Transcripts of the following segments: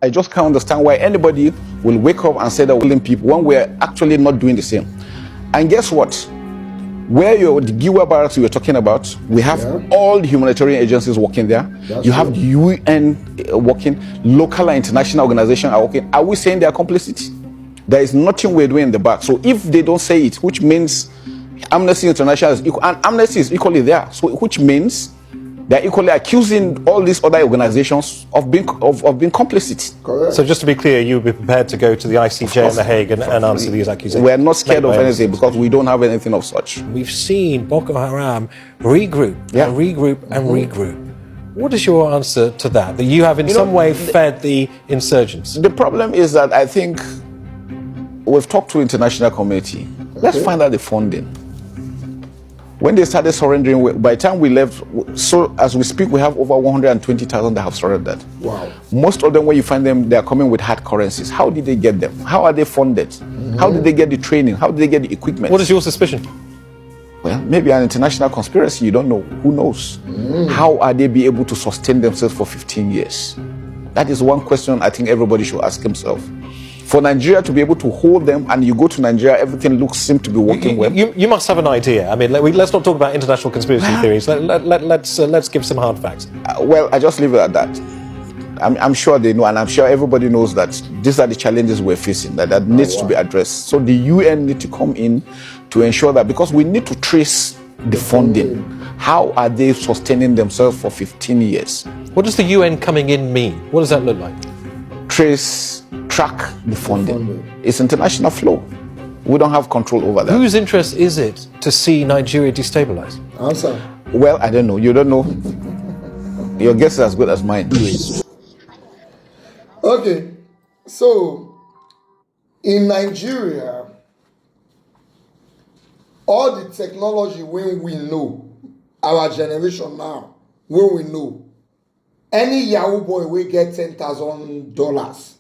I just can't understand why anybody will wake up and say that we're killing people when we're actually not doing the same. And guess what? Where the Giwa barracks you were talking about, we have all the humanitarian agencies working there. You have the UN working, local and international organizations are working. Are we saying they are complicit? There is nothing we're doing in the back. So if they don't say it, which means Amnesty International is equal, and Amnesty is equally there. So which means they're equally accusing all these other organizations of being complicit. Correct. So just to be clear, you would be prepared to go to the ICJ in The Hague and answer these accusations? We're not scared of anything because we don't have anything of such. We've seen Boko Haram regroup and regroup and regroup. What is your answer to that? That you have in some way fed the insurgents? The problem is that I think we've talked to the international community. Let's find out the funding. When they started surrendering, by the time we left, so as we speak, we have over 120,000 that have surrendered. Wow. Most of them, when you find them, they are coming with hard currencies. How did they get them? How are they funded? How did they get the training? How did they get the equipment? What is your suspicion? Well, maybe an international conspiracy, you don't know. Who knows? How are they be able to sustain themselves for 15 years? That is one question I think everybody should ask himself. For Nigeria to be able to hold them, and you go to Nigeria, everything seems to be working well. You must have an idea. I mean, let's not talk about international conspiracy theories. Let's give some hard facts. Well, I just leave it at that. I'm sure they know, and I'm sure everybody knows that these are the challenges we're facing that needs to be addressed. So the UN need to come in to ensure that, because we need to trace the funding. How are they sustaining themselves for 15 years? What does the UN coming in mean? What does that look like? Track the funding. It's international flow. We don't have control over that. Whose interest is it to see Nigeria destabilized? Answer. Well, I don't know. You don't know. Your guess is as good as mine. Okay, so in Nigeria, all the technology when we know, our generation now, when we know, any Yahoo boy will get $10,000.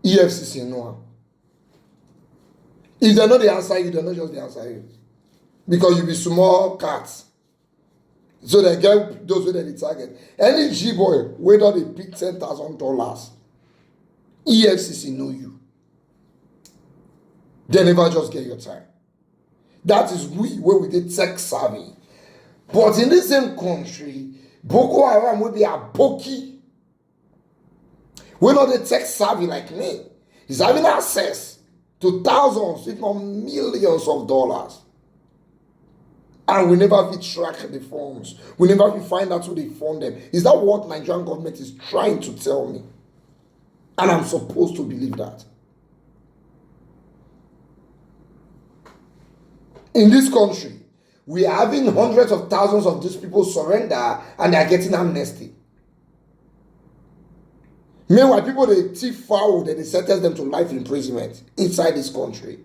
EFCC know. If they know the answer you, they know just the answer you. Because you be small cats. So they get those with the target. Any G boy, whether they pick $10,000, EFCC know you. They never just get your time. That is where we did tech savvy. But in the same country, Boko Haram will be a Boki. We're not the tech savvy like me. He's having access to thousands, if not millions of dollars. And we never track the funds. We never find out who they fund them. Is that what Nigerian government is trying to tell me? And I'm supposed to believe that. In this country, we are having hundreds of thousands of these people surrender and they are getting amnesty. Meanwhile, people, they thief foul, they sentence them to life imprisonment inside this country.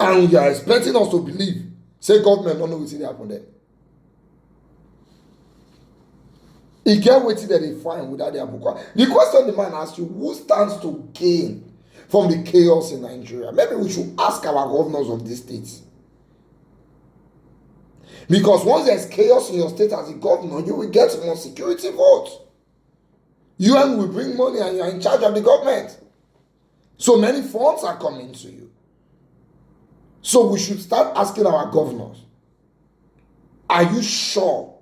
And you are expecting us to believe, say government don't know what's happened there. He get waiting that they find without their book. The question the man asks you, who stands to gain from the chaos in Nigeria? Maybe we should ask our governors of these states. Because once there's chaos in your state as a governor, you will get more security votes. UN will bring money and you are in charge of the government. So many funds are coming to you. So we should start asking our governors, are you sure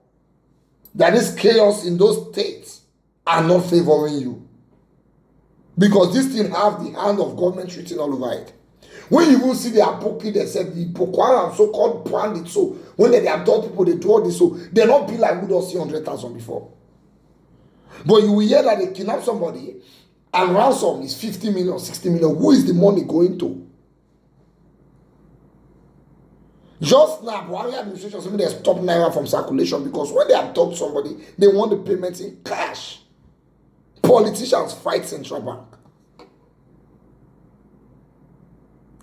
that this chaos in those states are not favoring you? Because this thing have the hand of government written all over it. When you will see the Aboki, they said the Boko Haram so-called branded, so when they abduct people, they do all this, so they not be like we don't see 100,000 before. But you will hear that they kidnap somebody and ransom is 50 million, 60 million. Who is the money going to? Just now, Buhari administration saying they stop Naira from circulation because when they abduct somebody, they want the payments in cash. Politicians fight central bank.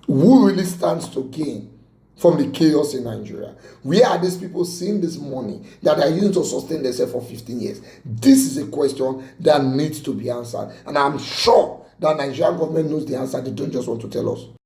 Who really stands to gain from the chaos in Nigeria? Where are these people seeing this money that they are using to sustain themselves for 15 years? This is a question that needs to be answered. And I'm sure that Nigerian government knows the answer. They don't just want to tell us.